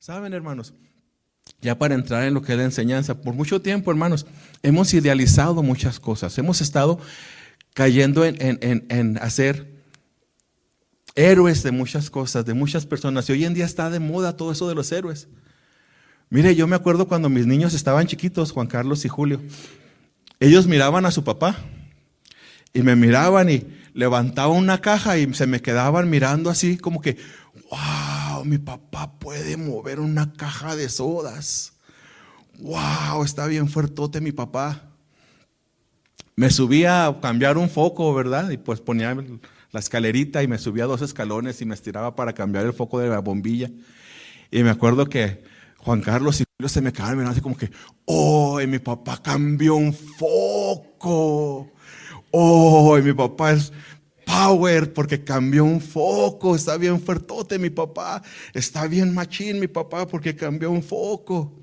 ¿Saben, hermanos? Ya para entrar en lo que es la enseñanza, por mucho tiempo, hermanos, hemos idealizado muchas cosas. Hemos estado cayendo en hacer héroes de muchas cosas, de muchas personas. Y hoy en día está de moda todo eso de los héroes. Mire, yo me acuerdo cuando mis niños estaban chiquitos, Juan Carlos y Julio. Ellos miraban a su papá y me miraban y levantaban una caja y se me quedaban mirando así como que, wow, mi papá puede mover una caja de sodas. Wow, está bien fuertote mi papá. Me subía a cambiar un foco, ¿verdad? Y pues ponía la escalerita y me subía 2 escalones y me estiraba para cambiar el foco de la bombilla. Y me acuerdo que Juan Carlos y Julio se me quedaban mirando así como que, oh, y mi papá cambió un foco. Oh, y mi papá es power porque cambió un foco. Está bien fuertote mi papá. Está bien machín mi papá porque cambió un foco.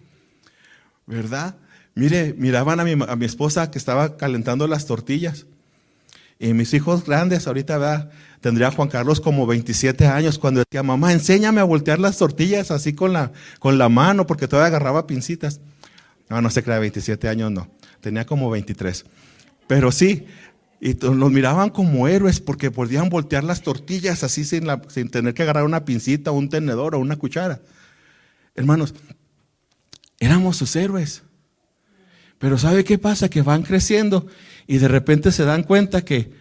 ¿Verdad? Mire, miraban a mi esposa que estaba calentando las tortillas. Y mis hijos grandes, ahorita ¿verdad? Tendría Juan Carlos como 27 años cuando decía, mamá, enséñame a voltear las tortillas así con la mano, porque todavía agarraba pincitas. No se crea, 27 años no, tenía como 23. Pero sí, y los miraban como héroes porque podían voltear las tortillas así sin tener que agarrar una pincita, un tenedor o una cuchara. Hermanos, éramos sus héroes. Pero ¿sabe qué pasa? Que van creciendo y de repente se dan cuenta que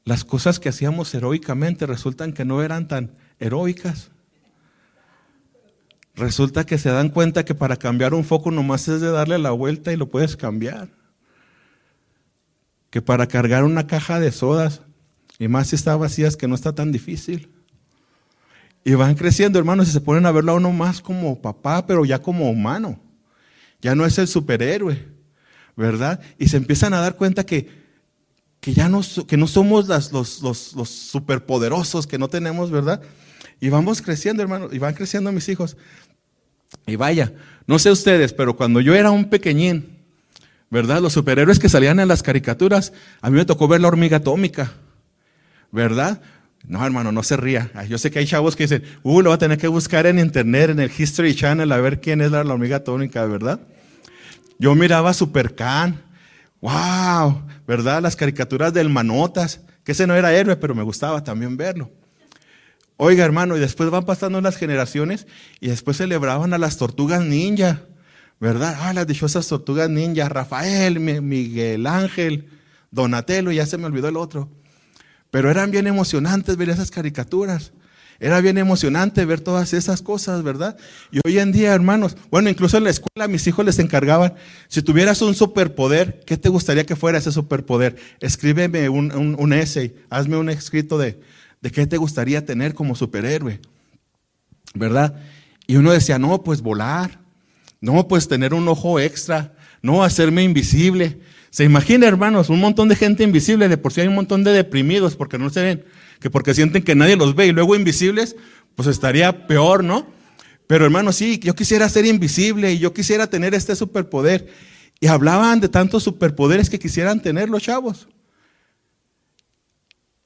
las cosas que hacíamos heroicamente resultan que no eran tan heroicas. Resulta que se dan cuenta que para cambiar un foco nomás es de darle la vuelta y lo puedes cambiar. Que para cargar una caja de sodas, y más si está vacía, es que no está tan difícil. Y van creciendo, hermanos, y se ponen a verlo a uno más como papá, pero ya como humano. Ya no es el superhéroe, ¿verdad? Y se empiezan a dar cuenta que ya no somos los superpoderosos, que no tenemos, ¿verdad? Y vamos creciendo, hermanos, y van creciendo mis hijos. Y vaya, no sé ustedes, pero cuando yo era un pequeñín, ¿verdad? Los superhéroes que salían en las caricaturas, a mí me tocó ver la hormiga atómica, ¿verdad? No, hermano, no se ría. Yo sé que hay chavos que dicen, lo voy a tener que buscar en internet, en el History Channel, a ver quién es la hormiga atómica, ¿verdad? Yo miraba Supercan, wow, ¿verdad? Las caricaturas del Manotas, que ese no era héroe, pero me gustaba también verlo. Oiga, hermano, y después van pasando las generaciones y después celebraban a las tortugas ninja, ¿verdad? Las dichosas tortugas ninja, Rafael, Miguel Ángel, Donatello, ya se me olvidó el otro. Pero eran bien emocionantes ver esas caricaturas. Era bien emocionante ver todas esas cosas, ¿verdad? Y hoy en día, hermanos, bueno, incluso en la escuela a mis hijos les encargaban, si tuvieras un superpoder, ¿qué te gustaría que fuera ese superpoder? Escríbeme un essay, hazme un escrito de qué te gustaría tener como superhéroe, ¿verdad? Y uno decía, no, pues volar, no, pues tener un ojo extra, no, hacerme invisible. Se imagina, hermanos, un montón de gente invisible, de por sí hay un montón de deprimidos porque no se ven, que porque sienten que nadie los ve y luego invisibles, pues estaría peor, ¿no? Pero hermanos, sí, yo quisiera ser invisible y yo quisiera tener este superpoder. Y hablaban de tantos superpoderes que quisieran tener los chavos.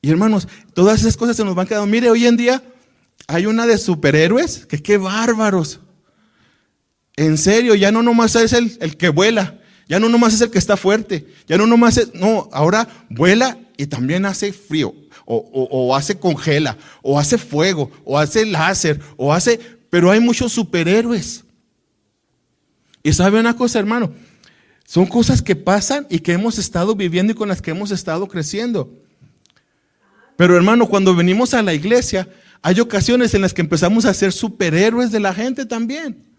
Y hermanos, todas esas cosas se nos van quedando. Mire, hoy en día hay una de superhéroes que qué bárbaros. En serio, ya no nomás es el que vuela. Ya no nomás es el que está fuerte, ya no nomás es, no, ahora vuela y también hace frío, o hace congela, o hace fuego, o hace láser, pero hay muchos superhéroes. Y sabe una cosa, hermano, son cosas que pasan y que hemos estado viviendo y con las que hemos estado creciendo. Pero hermano, cuando venimos a la iglesia, hay ocasiones en las que empezamos a ser superhéroes de la gente también.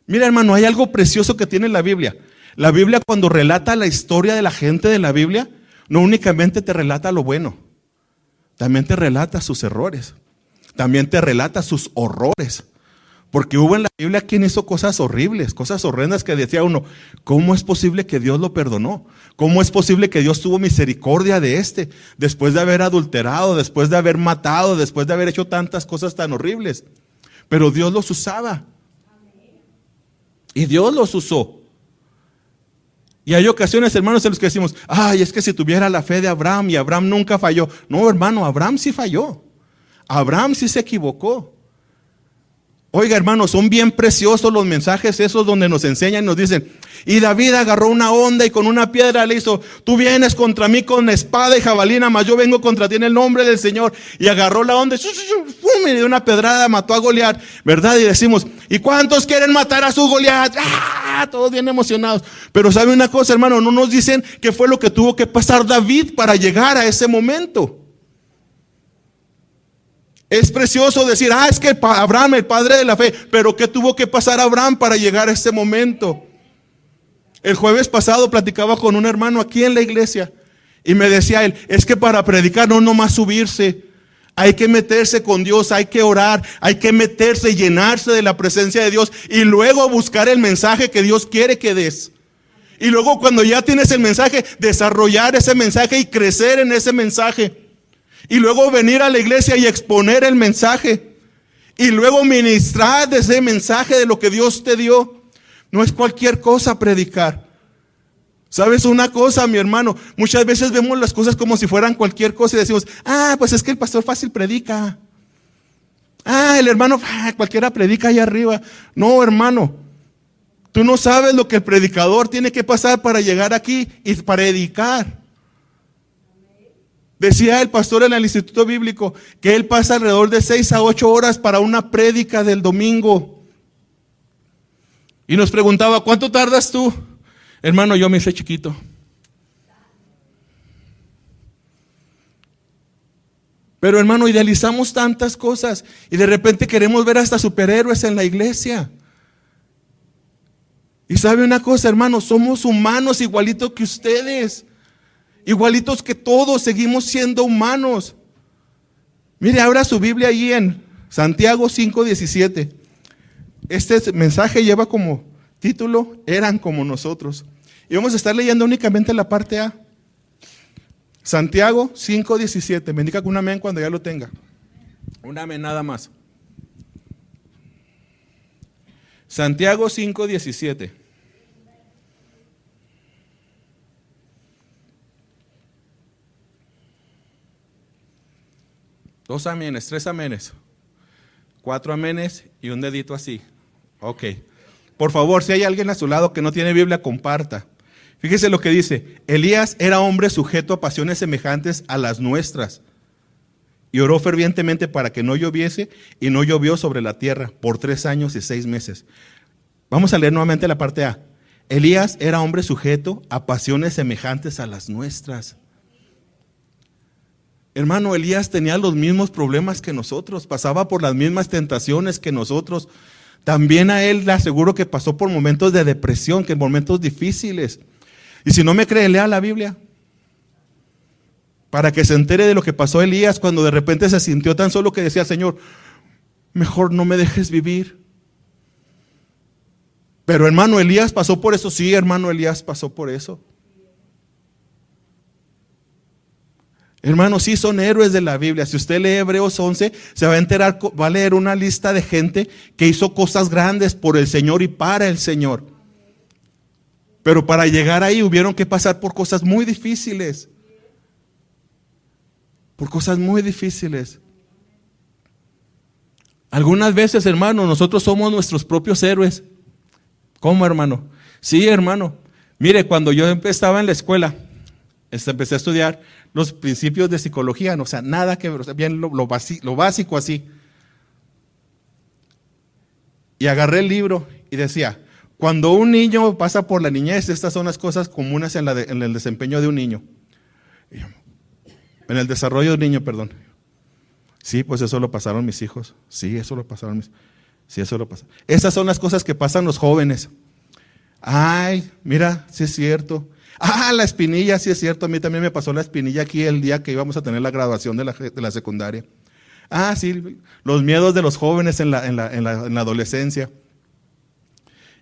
Mira, hermano, hay algo precioso que tiene la Biblia. La Biblia, cuando relata la historia de la gente de la Biblia, no únicamente te relata lo bueno, también te relata sus errores, también te relata sus horrores. Porque hubo en la Biblia quien hizo cosas horribles, cosas horrendas que decía uno, ¿cómo es posible que Dios lo perdonó? ¿Cómo es posible que Dios tuvo misericordia de después de haber adulterado, después de haber matado, después de haber hecho tantas cosas tan horribles? Pero Dios los usaba. Y Dios los usó. Y hay ocasiones, hermanos, en los que decimos, ay, es que si tuviera la fe de Abraham, y Abraham nunca falló. No, hermano, Abraham sí falló. Abraham sí se equivocó. Oiga, hermanos, son bien preciosos los mensajes esos donde nos enseñan y nos dicen, y David agarró una onda y con una piedra le hizo, tú vienes contra mí con espada y jabalina, mas yo vengo contra ti en el nombre del Señor. Y agarró la onda y le dio una pedrada, mató a Goliat, ¿verdad? Y decimos, ¿y cuántos quieren matar a su Goliat? ¡Ah! Todos bien emocionados. Pero ¿sabe una cosa, hermano? No nos dicen qué fue lo que tuvo que pasar David para llegar a ese momento. Es precioso decir, es que Abraham, el padre de la fe, pero ¿qué tuvo que pasar Abraham para llegar a ese momento? El jueves pasado platicaba con un hermano aquí en la iglesia y me decía él, es que para predicar no nomás subirse, hay que meterse con Dios, hay que orar, hay que meterse, llenarse de la presencia de Dios y luego buscar el mensaje que Dios quiere que des. Y luego cuando ya tienes el mensaje, desarrollar ese mensaje y crecer en ese mensaje. Y luego venir a la iglesia y exponer el mensaje. Y luego ministrar de ese mensaje de lo que Dios te dio. No es cualquier cosa predicar. ¿Sabes una cosa, mi hermano? Muchas veces vemos las cosas como si fueran cualquier cosa y decimos, pues es que el pastor fácil predica. El hermano, cualquiera predica allá arriba. No, hermano. Tú no sabes lo que el predicador tiene que pasar para llegar aquí y para predicar. Decía el pastor en el Instituto Bíblico que él pasa alrededor de 6 a 8 horas para una prédica del domingo. Y nos preguntaba, ¿cuánto tardas tú? Hermano, yo me hice chiquito. Pero hermano, idealizamos tantas cosas y de repente queremos ver hasta superhéroes en la iglesia. Y sabe una cosa, hermano, somos humanos igualitos que ustedes. Igualitos que todos, seguimos siendo humanos. Mire, abra su Biblia ahí en Santiago 5:17. Este mensaje lleva como título, eran como nosotros. Y vamos a estar leyendo únicamente la parte A. Santiago 5:17. Me indica con un amén cuando ya lo tenga. Un amén nada más. Santiago 5:17. Dos amenes, 3 amenes, 4 amenes y un dedito así. Ok. Por favor, si hay alguien a su lado que no tiene Biblia, comparta. Fíjese lo que dice. Elías era hombre sujeto a pasiones semejantes a las nuestras. Y oró fervientemente para que no lloviese, y no llovió sobre la tierra por 3 años y 6 meses. Vamos a leer nuevamente la parte A. Elías era hombre sujeto a pasiones semejantes a las nuestras. Hermano, Elías tenía los mismos problemas que nosotros, pasaba por las mismas tentaciones que nosotros. También a él le aseguro que pasó por momentos de depresión, que momentos difíciles. Y si no me cree, lea la Biblia. Para que se entere de lo que pasó Elías cuando de repente se sintió tan solo que decía, Señor, mejor no me dejes vivir. Pero hermano, Elías pasó por eso. Sí, hermano, Elías pasó por eso. Hermanos, sí son héroes de la Biblia. Si usted lee Hebreos 11, se va a enterar, va a leer una lista de gente que hizo cosas grandes por el Señor y para el Señor. Pero para llegar ahí hubieron que pasar por cosas muy difíciles. Por cosas muy difíciles. Algunas veces, hermano, nosotros somos nuestros propios héroes. ¿Cómo, hermano? Sí, hermano. Mire, cuando yo estaba en la escuela, empecé a estudiar los principios de psicología, o sea, nada que ver, bien lo básico así. Y agarré el libro y decía, cuando un niño pasa por la niñez, estas son las cosas comunes en el desempeño de un niño. En el desarrollo de un niño, perdón. Sí, pues eso lo pasaron mis hijos. Sí, eso lo pasaron mis hijos. Sí, eso lo pasaron. Estas son las cosas que pasan los jóvenes. Ay, mira, sí es cierto. La espinilla, sí es cierto, a mí también me pasó la espinilla aquí el día que íbamos a tener la graduación de la secundaria. Sí, los miedos de los jóvenes en la adolescencia.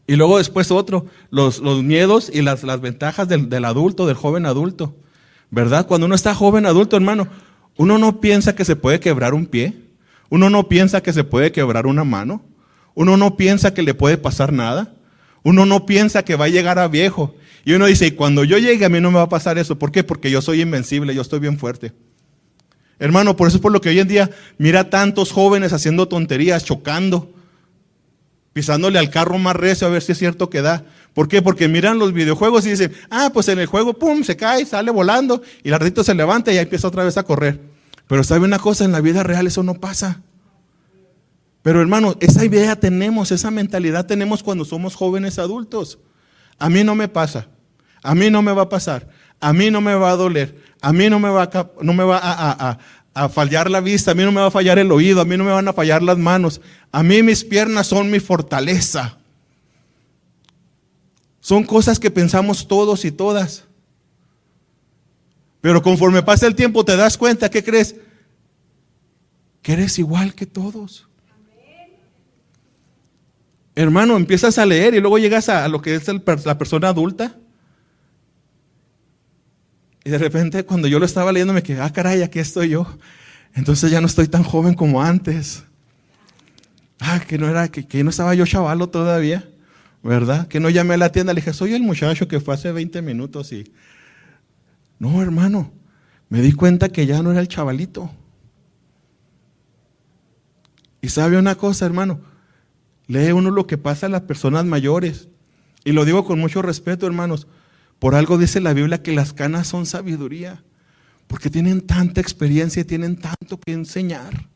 Y luego después otro, los miedos y las ventajas del adulto, del joven adulto. ¿Verdad? Cuando uno está joven adulto, hermano, uno no piensa que se puede quebrar un pie, uno no piensa que se puede quebrar una mano, uno no piensa que le puede pasar nada, uno no piensa que va a llegar a viejo. Y uno dice, y cuando yo llegue a mí no me va a pasar eso. ¿Por qué? Porque yo soy invencible, yo estoy bien fuerte. Hermano, por eso es por lo que hoy en día mira tantos jóvenes haciendo tonterías, chocando. pisándole al carro más recio a ver si es cierto que da. ¿Por qué? Porque miran los videojuegos y dicen, pues en el juego, pum, se cae, sale volando, y el ratito se levanta y ya empieza otra vez a correr. Pero ¿sabe una cosa? En la vida real eso no pasa. Pero hermano, esa idea tenemos, esa mentalidad tenemos cuando somos jóvenes adultos. A mí no me pasa, a mí no me va a pasar, a mí no me va a doler, a mí no me va a fallar la vista, a mí no me va a fallar el oído, a mí no me van a fallar las manos. A mí mis piernas son mi fortaleza. Son cosas que pensamos todos y todas. Pero conforme pasa el tiempo te das cuenta, ¿qué crees? Que eres igual que todos. Hermano, empiezas a leer y luego llegas a lo que es la persona adulta. Y de repente cuando yo lo estaba leyendo me quedé, caray, aquí estoy yo. Entonces ya no estoy tan joven como antes. Que no estaba yo chavalo todavía, ¿verdad? Que no llamé a la tienda, le dije, soy el muchacho que fue hace 20 minutos y... No, hermano, me di cuenta que ya no era el chavalito. Y sabe una cosa, hermano, lee uno lo que pasa a las personas mayores. Y lo digo con mucho respeto, hermanos. Por algo dice la Biblia que las canas son sabiduría. Porque tienen tanta experiencia y tienen tanto que enseñar.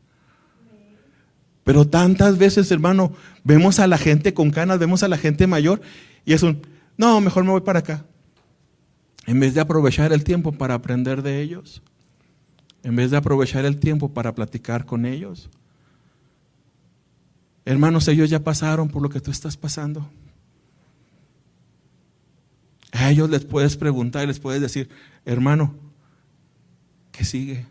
Pero tantas veces, hermano, vemos a la gente con canas, vemos a la gente mayor y es no, mejor me voy para acá. En vez de aprovechar el tiempo para aprender de ellos, en vez de aprovechar el tiempo para platicar con ellos. Hermanos, ellos ya pasaron por lo que tú estás pasando. A ellos les puedes preguntar y les puedes decir, hermano, ¿qué sigue?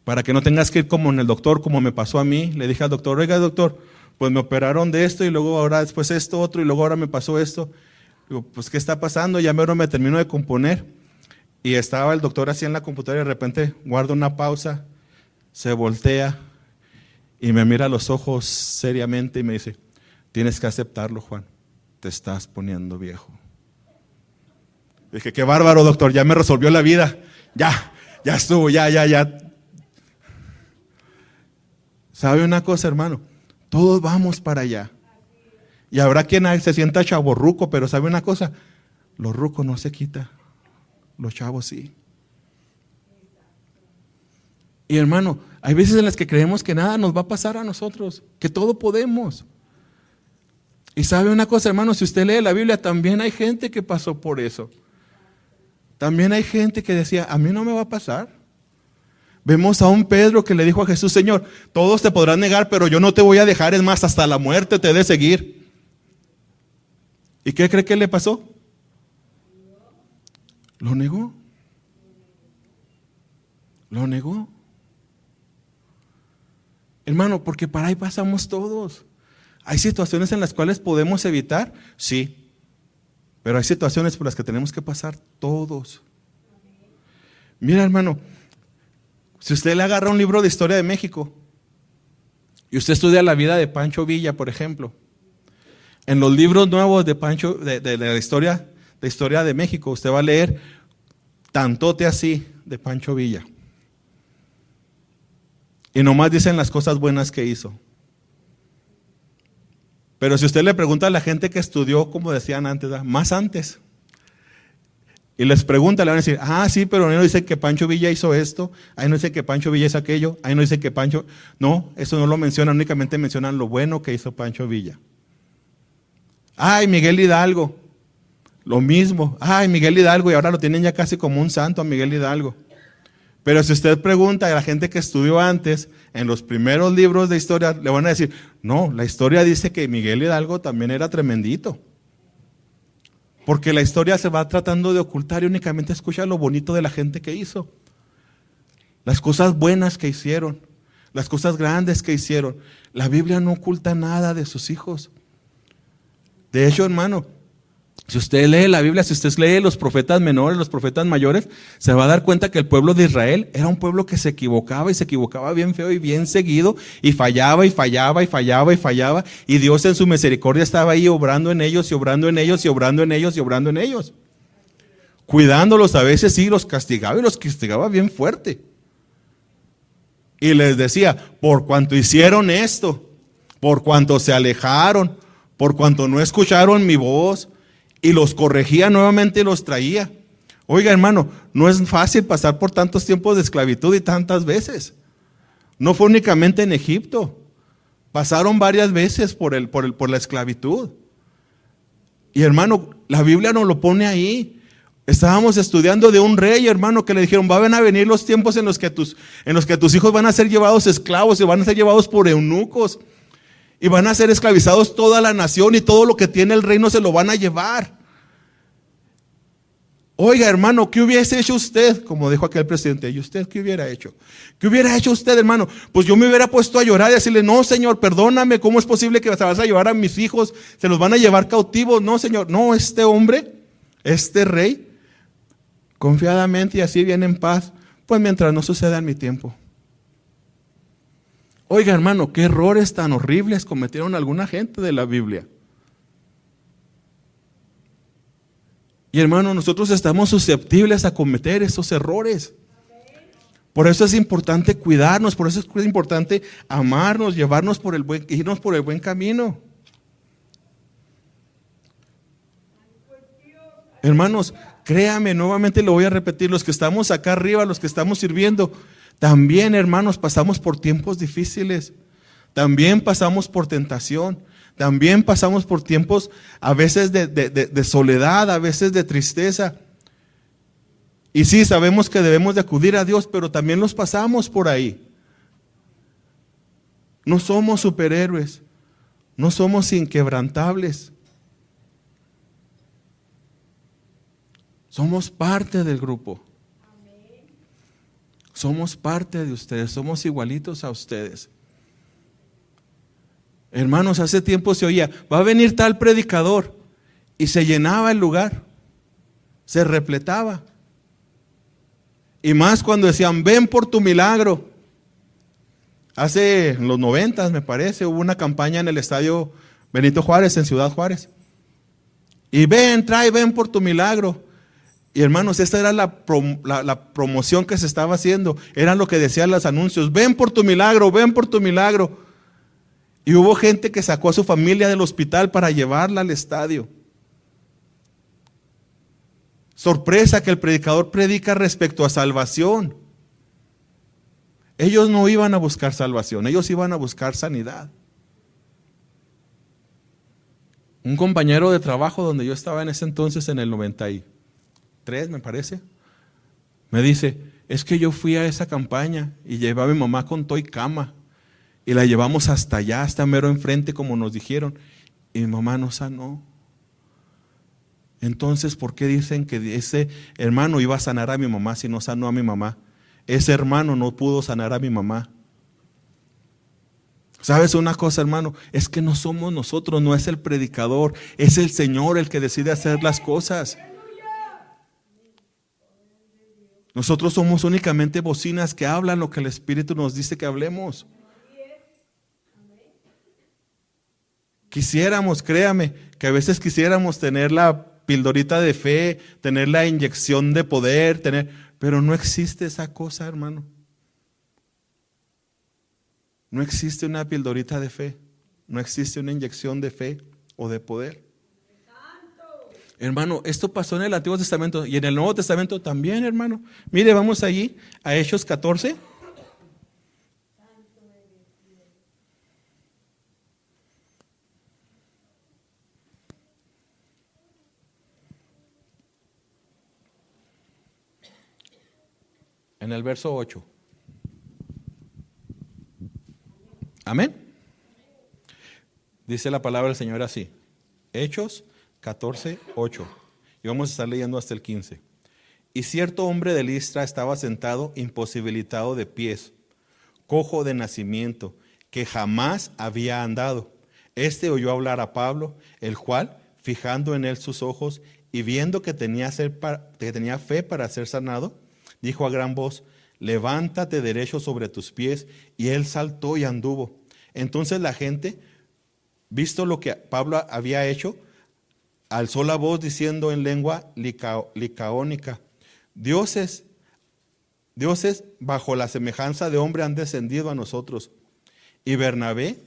Para que no tengas que ir como en el doctor, como me pasó a mí. Le dije al doctor, oiga doctor, pues me operaron de esto y luego ahora después esto otro y luego ahora me pasó esto. Digo, pues ¿qué está pasando? Ya mero me termino de componer. Y estaba el doctor así en la computadora y de repente guarda una pausa, se voltea y me mira a los ojos seriamente y me dice, tienes que aceptarlo, Juan, te estás poniendo viejo. Dije, qué bárbaro doctor, ya me resolvió la vida, ya estuvo, ya. ¿Sabe una cosa, hermano? Todos vamos para allá. Y habrá quien se sienta chavorruco, pero ¿sabe una cosa? Los rucos no se quita, los chavos sí. Y hermano, hay veces en las que creemos que nada nos va a pasar a nosotros, que todo podemos. Y ¿sabe una cosa, hermano? Si usted lee la Biblia, también hay gente que pasó por eso. También hay gente que decía, a mí no me va a pasar. Vemos a un Pedro que le dijo a Jesús, Señor, todos te podrán negar, pero yo no te voy a dejar, es más, hasta la muerte te he de seguir. ¿Y qué cree que le pasó? Lo negó. Lo negó. Hermano, porque para ahí pasamos todos. ¿Hay situaciones en las cuales podemos evitar? Sí. Pero hay situaciones por las que tenemos que pasar todos. Mira, hermano, si usted le agarra un libro de historia de México y usted estudia la vida de Pancho Villa, por ejemplo, en los libros nuevos de Pancho, de la historia de México, usted va a leer tantote así de Pancho Villa. Y nomás dicen las cosas buenas que hizo. Pero si usted le pregunta a la gente que estudió, como decían antes, más antes, y les pregunta, le van a decir, sí, pero no dice que Pancho Villa hizo esto, ahí no dice que Pancho Villa hizo aquello, ahí no dice que Pancho... No, eso no lo mencionan, únicamente mencionan lo bueno que hizo Pancho Villa. Miguel Hidalgo, lo mismo. Miguel Hidalgo, y ahora lo tienen ya casi como un santo a Miguel Hidalgo. Pero si usted pregunta a la gente que estudió antes, en los primeros libros de historia, le van a decir, no, la historia dice que Miguel Hidalgo también era tremendito. Porque la historia se va tratando de ocultar y únicamente escucha lo bonito de la gente que hizo. Las cosas buenas que hicieron, las cosas grandes que hicieron. La Biblia no oculta nada de sus hijos. De hecho, hermano, si usted lee la Biblia, si usted lee los profetas menores, los profetas mayores, se va a dar cuenta que el pueblo de Israel era un pueblo que se equivocaba y se equivocaba bien feo y bien seguido y fallaba y fallaba y fallaba y fallaba, y Dios en su misericordia estaba ahí obrando en ellos y obrando en ellos y obrando en ellos y obrando en ellos. Cuidándolos, a veces sí los castigaba y los castigaba bien fuerte. Y les decía, por cuanto hicieron esto, por cuanto se alejaron, por cuanto no escucharon mi voz, y los corregía nuevamente y los traía. Oiga, hermano, no es fácil pasar por tantos tiempos de esclavitud y tantas veces. No fue únicamente en Egipto. Pasaron varias veces por la esclavitud. Y hermano, la Biblia nos lo pone ahí. Estábamos estudiando de un rey, hermano, que le dijeron, van a venir los tiempos en los que tus hijos van a ser llevados esclavos y van a ser llevados por eunucos. Y van a ser esclavizados toda la nación y todo lo que tiene el reino se lo van a llevar. Oiga, hermano, ¿qué hubiese hecho usted? Como dijo aquel presidente, ¿y usted qué hubiera hecho? ¿Qué hubiera hecho usted, hermano? Pues yo me hubiera puesto a llorar y decirle, no, Señor, perdóname, ¿cómo es posible que vas a llevar a mis hijos? Se los van a llevar cautivos. No, Señor, no, este hombre, este rey, confiadamente y así viene en paz, pues mientras no suceda en mi tiempo. Oiga, hermano, qué errores tan horribles cometieron alguna gente de la Biblia. Y hermano, nosotros estamos susceptibles a cometer esos errores. Por eso es importante cuidarnos, por eso es importante amarnos, irnos por el buen camino. Hermanos, créame, nuevamente lo voy a repetir, los que estamos acá arriba, los que estamos sirviendo, también, hermanos, pasamos por tiempos difíciles, también pasamos por tentación, también pasamos por tiempos a veces de soledad, a veces de tristeza. Y sí, sabemos que debemos de acudir a Dios, pero también los pasamos por ahí. No somos superhéroes, no somos inquebrantables. Somos parte del grupo. Somos parte de ustedes, somos igualitos a ustedes. Hermanos, hace tiempo se oía, va a venir tal predicador, y se llenaba el lugar, se repletaba. Y más cuando decían, ven por tu milagro. Hace en los 90, me parece, hubo una campaña en el estadio Benito Juárez, en Ciudad Juárez. Y ven por tu milagro. Y hermanos, esta era la promoción que se estaba haciendo. Era lo que decían los anuncios. Ven por tu milagro, ven por tu milagro. Y hubo gente que sacó a su familia del hospital para llevarla al estadio. Sorpresa que el predicador predica respecto a salvación. Ellos no iban a buscar salvación, ellos iban a buscar sanidad. Un compañero de trabajo donde yo estaba en ese entonces, en el 93, me parece, me dice, es que yo fui a esa campaña y llevé a mi mamá con todo y cama y la llevamos hasta allá, hasta mero enfrente como nos dijeron, y mi mamá no sanó. Entonces, ¿por qué dicen que ese hermano iba a sanar a mi mamá si no sanó a mi mamá? Ese hermano no pudo sanar a mi mamá. ¿Sabes una cosa, hermano? Es que no somos nosotros, no es el predicador, es el Señor el que decide hacer las cosas. Nosotros somos únicamente bocinas que hablan lo que el Espíritu nos dice que hablemos. Quisiéramos, créame, que a veces quisiéramos tener la pildorita de fe, tener la inyección de poder, pero no existe esa cosa, hermano. No existe una pildorita de fe, no existe una inyección de fe o de poder. Hermano, esto pasó en el Antiguo Testamento y en el Nuevo Testamento también, hermano. Mire, vamos allí a Hechos 14. En el verso 8. Amén. Dice la palabra del Señor así. Hechos 14, 8. Y vamos a estar leyendo hasta el 15. Y cierto hombre de Listra estaba sentado, imposibilitado de pies, cojo de nacimiento, que jamás había andado. Este oyó hablar a Pablo, el cual, fijando en él sus ojos y viendo que tenía fe para ser sanado, dijo a gran voz, levántate derecho sobre tus pies. Y él saltó y anduvo. Entonces la gente, visto lo que Pablo había hecho, alzó la voz diciendo en lengua licaónica, dioses bajo la semejanza de hombre han descendido a nosotros. Y Bernabé,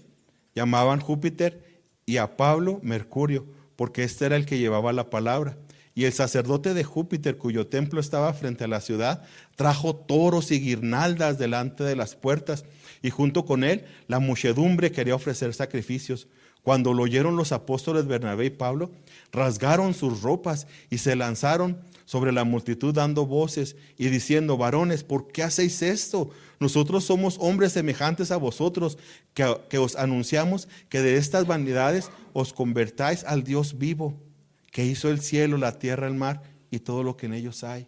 Llamaban Júpiter y a Pablo Mercurio, porque este era el que llevaba la palabra. Y el sacerdote de Júpiter, cuyo templo estaba frente a la ciudad, trajo toros y guirnaldas delante de las puertas, y junto con él la muchedumbre quería ofrecer sacrificios. Cuando lo oyeron los apóstoles Bernabé y Pablo, rasgaron sus ropas y se lanzaron sobre la multitud dando voces y diciendo: varones, ¿por qué hacéis esto? Nosotros somos hombres semejantes a vosotros, que os anunciamos que de estas vanidades os convertáis al Dios vivo, que hizo el cielo, la tierra, el mar y todo lo que en ellos hay.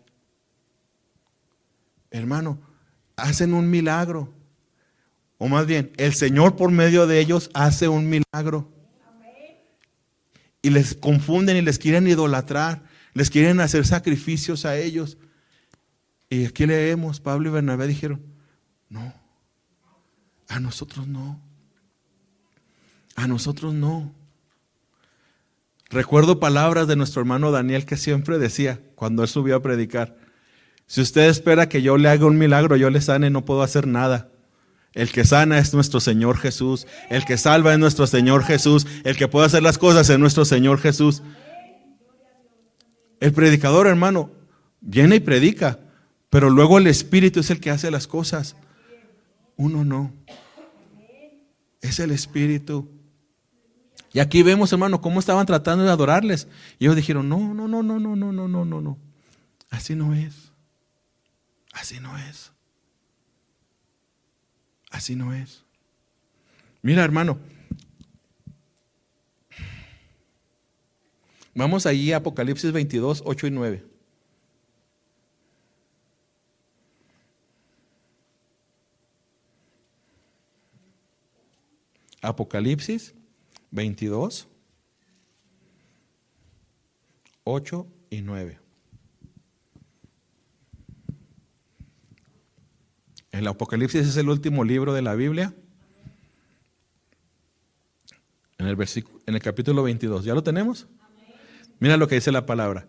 Hermano, hacen un milagro. O más bien, el Señor por medio de ellos hace un milagro. Y les confunden y les quieren idolatrar, les quieren hacer sacrificios a ellos. Y aquí leemos, Pablo y Bernabé dijeron: no, a nosotros no. A nosotros no. Recuerdo palabras de nuestro hermano Daniel que siempre decía cuando él subió a predicar: si usted espera que yo le haga un milagro, yo le sane, no puedo hacer nada. El que sana es nuestro Señor Jesús. El que salva es nuestro Señor Jesús. El que puede hacer las cosas es nuestro Señor Jesús. El predicador, hermano, viene y predica, pero luego el Espíritu es el que hace las cosas. Uno no. Es el Espíritu. Y aquí vemos, hermano, cómo estaban tratando de adorarles. Y ellos dijeron: no, no, no, no, no, no, no, no, no, no. Así no es. Así no es. Así no es. Mira, hermano. Vamos allí a Apocalipsis 22, 8 y 9. Apocalipsis 22, 8 y 9. El Apocalipsis es el último libro de la Biblia. En el capítulo 22. ¿Ya lo tenemos? Mira lo que dice la palabra.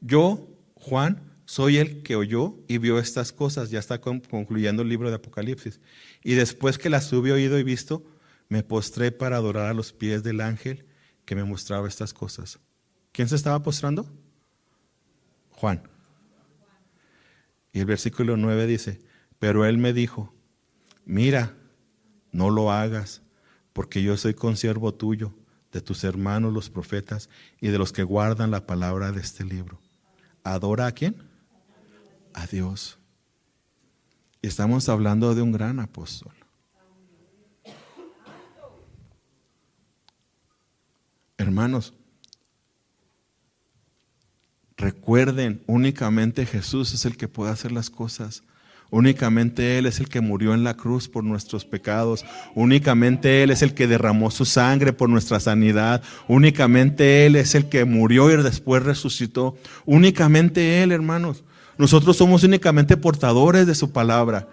Yo, Juan, soy el que oyó y vio estas cosas. Ya está concluyendo el libro de Apocalipsis. Y después que las hube oído y visto, me postré para adorar a los pies del ángel que me mostraba estas cosas. ¿Quién se estaba postrando? Juan. Y el versículo 9 dice: pero él me dijo: mira, no lo hagas, porque yo soy consiervo tuyo, de tus hermanos los profetas y de los que guardan la palabra de este libro. ¿Adora a quién? A Dios. Y estamos hablando de un gran apóstol. Hermanos, recuerden, únicamente Jesús es el que puede hacer las cosas. Únicamente Él es el que murió en la cruz por nuestros pecados. Únicamente Él es el que derramó su sangre por nuestra sanidad. Únicamente Él es el que murió y después resucitó. Únicamente Él, hermanos. Nosotros somos únicamente portadores de su palabra.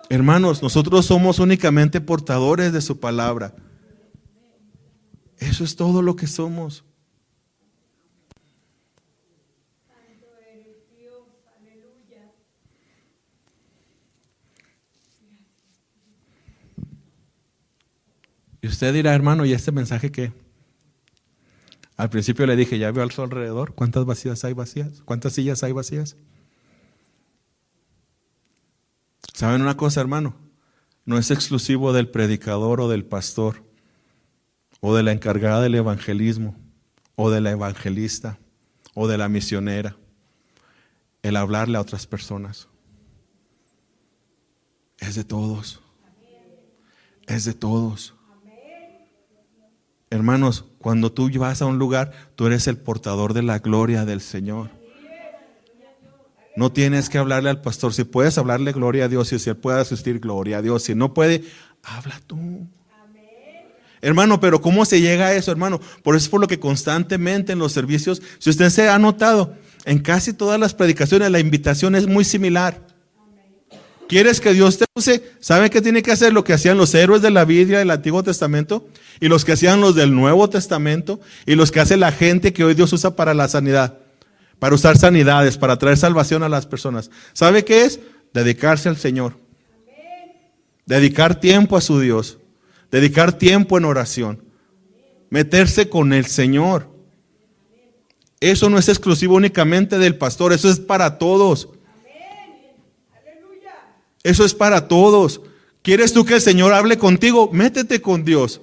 Hermanos, nosotros somos únicamente portadores de su palabra. Eso es todo lo que somos. Y usted dirá: hermano, ¿y este mensaje qué? Al principio le dije: ya veo a su alrededor, ¿cuántas vacías hay vacías? ¿Cuántas sillas hay vacías? ¿Saben una cosa, hermano? No es exclusivo del predicador o del pastor, o de la encargada del evangelismo, o de la evangelista, o de la misionera, el hablarle a otras personas. Es de todos. Es de todos. Hermanos, cuando tú vas a un lugar, tú eres el portador de la gloria del Señor. No tienes que hablarle al pastor. Si puedes hablarle gloria a Dios, y si él puede asistir, gloria a Dios. Si no puede, habla tú. Hermano, pero ¿cómo se llega a eso, hermano? Por eso es por lo que constantemente en los servicios, si usted se ha notado, en casi todas las predicaciones la invitación es muy similar. ¿Quieres que Dios te use? ¿Sabe qué tiene que hacer? Lo que hacían los héroes de la Biblia del Antiguo Testamento, y los que hacían los del Nuevo Testamento, y los que hace la gente que hoy Dios usa para la sanidad, para usar sanidades, para traer salvación a las personas. ¿Sabe qué es? Dedicarse al Señor. Dedicar tiempo a su Dios. Dedicar tiempo en oración. Meterse con el Señor. Eso no es exclusivo únicamente del pastor, eso es para todos. Eso es para todos. ¿Quieres tú que el Señor hable contigo? Métete con Dios.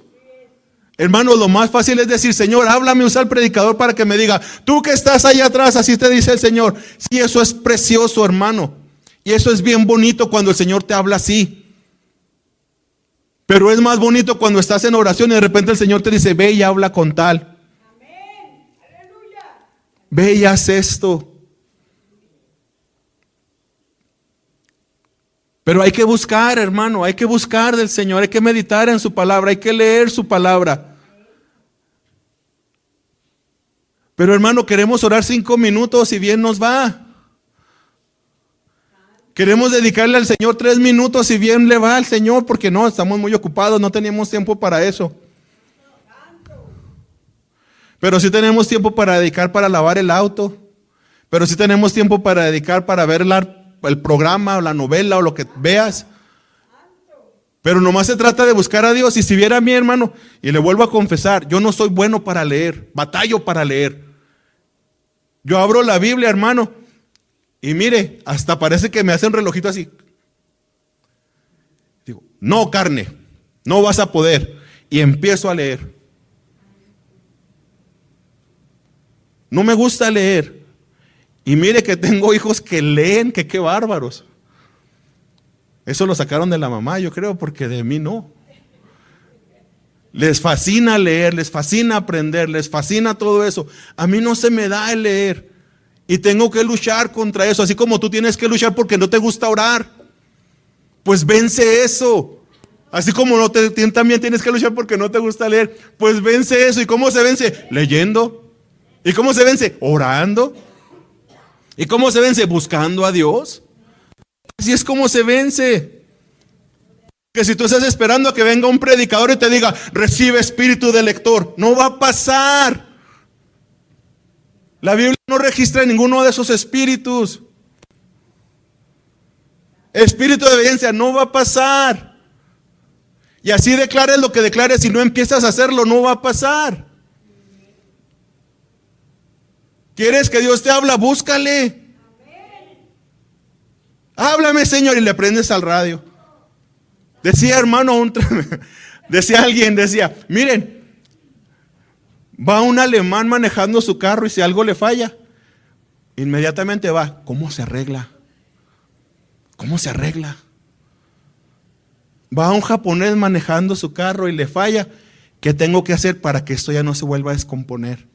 Hermano, lo más fácil es decir, Señor, háblame, usa al predicador para que me diga, tú que estás allá atrás, así te dice el Señor. Sí, eso es precioso, hermano. Y eso es bien bonito cuando el Señor te habla así. Pero es más bonito cuando estás en oración y de repente el Señor te dice, ve y habla con tal. Ve y haz esto. Pero hay que buscar, hermano, hay que buscar del Señor, hay que meditar en su palabra, hay que leer su palabra. Pero hermano, queremos orar 5 minutos y bien nos va. Queremos dedicarle al Señor 3 minutos y bien le va al Señor, porque no, estamos muy ocupados, no tenemos tiempo para eso. Pero sí tenemos tiempo para dedicar para lavar el auto. Pero sí tenemos tiempo para dedicar para ver el programa o la novela o lo que veas. Pero nomás se trata de buscar a Dios. Y si viera a mi hermano, y le vuelvo a confesar, yo no soy bueno para leer, batallo para leer. Yo abro la Biblia, hermano, y mire, hasta parece que me hace un relojito así. Digo, no, carne, no vas a poder. Y empiezo a leer. No me gusta leer. Y mire que tengo hijos que leen, que qué bárbaros. Eso lo sacaron de la mamá, yo creo, porque de mí no. Les fascina leer, les fascina aprender, les fascina todo eso. A mí no se me da el leer. Y tengo que luchar contra eso, así como tú tienes que luchar porque no te gusta orar. Pues vence eso. Así como también tienes que luchar porque no te gusta leer. Pues vence eso. ¿Y cómo se vence? Leyendo. ¿Y cómo se vence? Orando. ¿Y cómo se vence? Buscando a Dios. Así es como se vence. Que si tú estás esperando a que venga un predicador y te diga, recibe espíritu de lector, no va a pasar. La Biblia no registra ninguno de esos espíritus. Espíritu de obediencia no va a pasar. Y así declares lo que declares, si no empiezas a hacerlo, no va a pasar. ¿Quieres que Dios te habla? Búscale. Háblame, Señor, y le prendes al radio. Decía, hermano, decía alguien, miren, va un alemán manejando su carro y si algo le falla, inmediatamente va, ¿cómo se arregla? ¿Cómo se arregla? Va un japonés manejando su carro y le falla, ¿qué tengo que hacer para que esto ya no se vuelva a descomponer?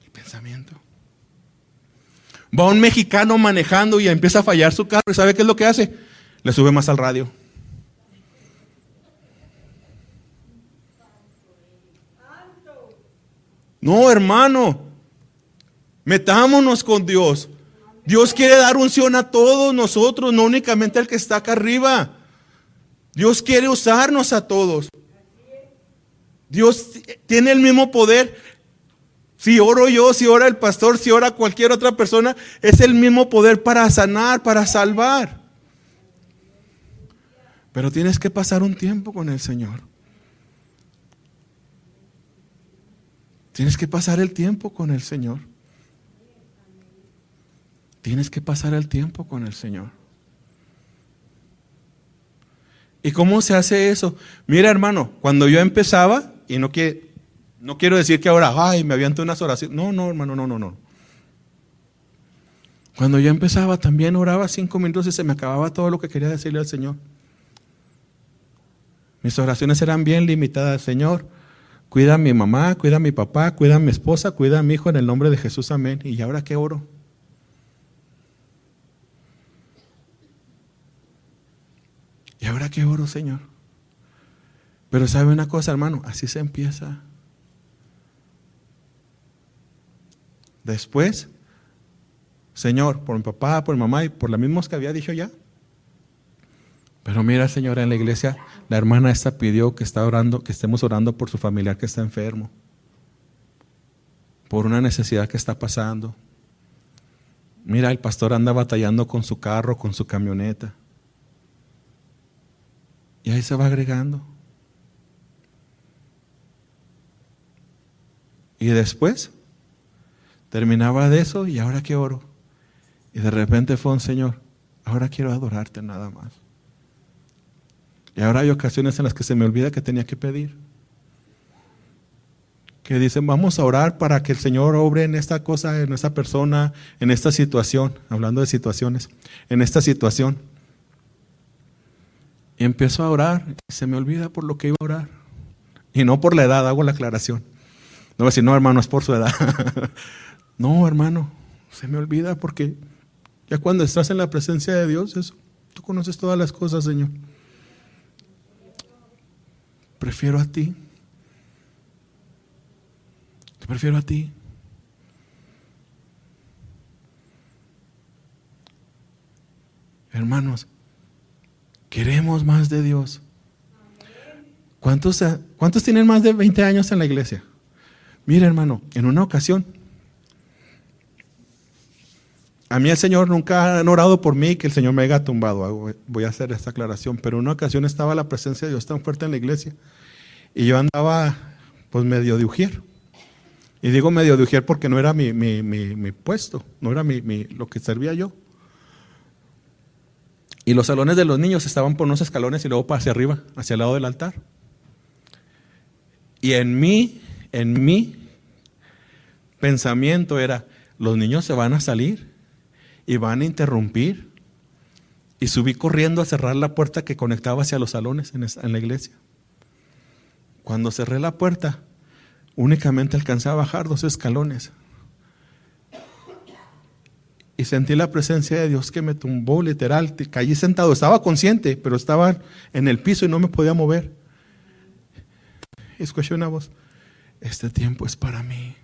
El pensamiento. Va un mexicano manejando y empieza a fallar su carro. ¿Y sabe qué es lo que hace? Le sube más al radio. No, hermano. Metámonos con Dios. Dios quiere dar unción a todos nosotros, no únicamente al que está acá arriba. Dios quiere usarnos a todos. Dios tiene el mismo poder. Si oro yo, si ora el pastor, si ora cualquier otra persona, es el mismo poder para sanar, para salvar. Pero tienes que pasar un tiempo con el Señor. Tienes que pasar el tiempo con el Señor. Tienes que pasar el tiempo con el Señor. ¿Y cómo se hace eso? Mira, hermano, cuando yo empezaba, y no quiero decir que ahora, ay, me aviento unas oraciones. No, hermano, no. Cuando yo empezaba también oraba 5 minutos y se me acababa todo lo que quería decirle al Señor. Mis oraciones eran bien limitadas. Señor, cuida a mi mamá, cuida a mi papá, cuida a mi esposa, cuida a mi hijo en el nombre de Jesús, amén. ¿Y ahora qué oro? ¿Y ahora qué oro, Señor? Pero ¿sabe una cosa, hermano? Así se empieza. Después, Señor, por mi papá, por mi mamá y por la misma que había dicho ya. Pero mira, Señora, en la iglesia, la hermana esta pidió que estemos orando por su familiar que está enfermo, por una necesidad que está pasando. Mira, el pastor anda batallando con su carro, con su camioneta. Y ahí se va agregando. Y después terminaba de eso y ahora que oro. Y de repente fue un Señor, ahora quiero adorarte nada más. Y ahora hay ocasiones en las que se me olvida que tenía que pedir. Que dicen, vamos a orar para que el Señor obre en esta cosa, en esta persona, en esta situación. Hablando de situaciones, en esta situación. Y empiezo a orar y se me olvida por lo que iba a orar. Y no por la edad, hago la aclaración. No voy a decir, no hermano, es por su edad. No hermano, se me olvida porque ya cuando estás en la presencia de Dios, eso, tú conoces todas las cosas, Señor. Prefiero a ti. Te prefiero a ti. Hermanos, queremos más de Dios. ¿Cuántos tienen más de 20 años en la iglesia? Mira, hermano, en una ocasión, a mí el Señor nunca han orado por mí que el Señor me haya tumbado. Voy a hacer esta aclaración, pero en una ocasión estaba la presencia de Dios tan fuerte en la iglesia y yo andaba pues medio de ujier. Y digo medio de ujier porque no era mi puesto, no era lo que servía yo. Y los salones de los niños estaban por unos escalones y luego para hacia arriba, hacia el lado del altar. Y en mi pensamiento era, los niños se van a salir y van a interrumpir. Y subí corriendo a cerrar la puerta que conectaba hacia los salones en la iglesia. Cuando cerré la puerta, únicamente alcancé a bajar 2 escalones. Y sentí la presencia de Dios que me tumbó literal. Caí sentado, estaba consciente, pero estaba en el piso y no me podía mover. Y escuché una voz, este tiempo es para mí.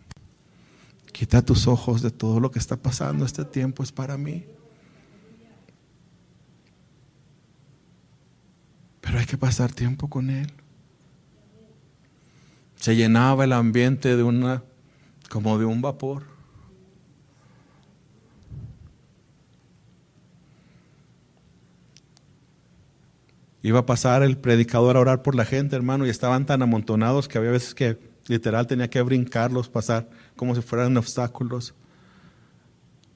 Quita tus ojos de todo lo que está pasando, este tiempo es para mí. Pero hay que pasar tiempo con Él. Se llenaba el ambiente como de un vapor. Iba a pasar el predicador a orar por la gente, hermano, y estaban tan amontonados que había veces que literal tenía que brincarlos, pasar como si fueran obstáculos.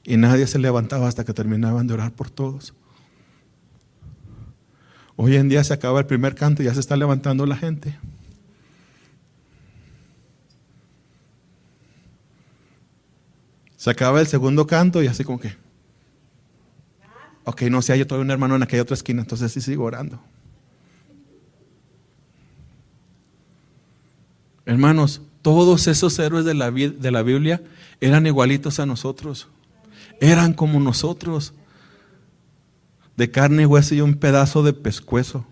Y nadie se levantaba hasta que terminaban de orar por todos. Hoy en día se acaba el primer canto y ya se está levantando la gente. Se acaba el segundo canto y así como que, ok, no sé, hay todavía un hermano en aquella otra esquina, entonces sí sigo orando. Hermanos, todos esos héroes de la Biblia eran igualitos a nosotros. Eran como nosotros. De carne y hueso y un pedazo de pescuezo.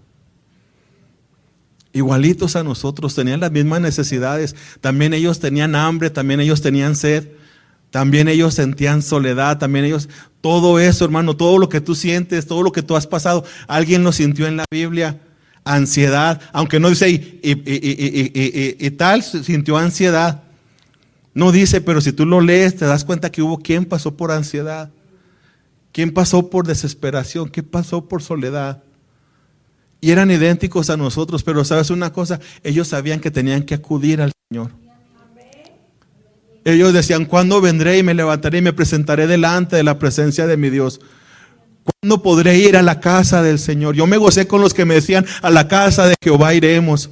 Igualitos a nosotros, tenían las mismas necesidades. También ellos tenían hambre, también ellos tenían sed. También ellos sentían soledad, también ellos, todo eso, hermano, todo lo que tú sientes, todo lo que tú has pasado, alguien lo sintió en la Biblia. Ansiedad, aunque no dice y tal, sintió ansiedad. No dice, pero si tú lo lees te das cuenta que hubo quien pasó por ansiedad, quien pasó por desesperación, quien pasó por soledad. Y eran idénticos a nosotros, pero sabes una cosa, ellos sabían que tenían que acudir al Señor. Ellos decían, ¿cuándo vendré y me levantaré y me presentaré delante de la presencia de mi Dios? ¿Cuándo podré ir a la casa del Señor? Yo me gocé con los que me decían, a la casa de Jehová iremos.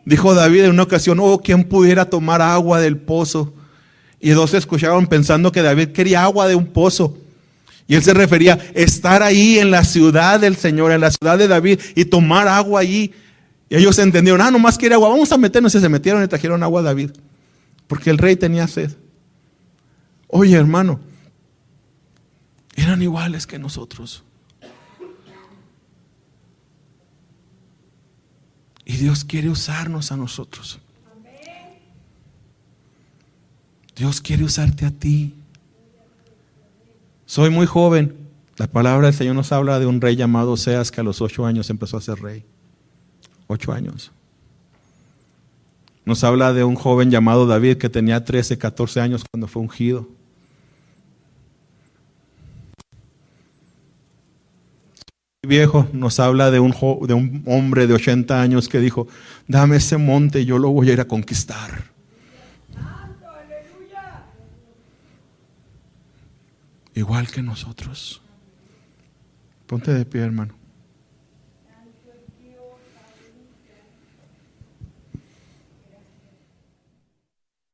Dijo David en una ocasión, oh, ¿quién pudiera tomar agua del pozo? Y 2 escucharon pensando que David quería agua de un pozo. Y él se refería a estar ahí en la ciudad del Señor, en la ciudad de David, y tomar agua allí. Y ellos entendieron, nomás quiere agua, vamos a meternos. Y se metieron y trajeron agua a David, porque el rey tenía sed. Oye, hermano, eran iguales que nosotros. Y Dios quiere usarnos a nosotros. Dios quiere usarte a ti. Soy muy joven. La palabra del Señor nos habla de un rey llamado Oseas que a los 8 años empezó a ser rey. 8 años. Nos habla de un joven llamado David que tenía 13, 14 años cuando fue ungido. viejo nos habla de de un hombre de 80 años que dijo, dame ese monte y yo lo voy a ir a conquistar. Igual que nosotros. Ponte de pie, hermano.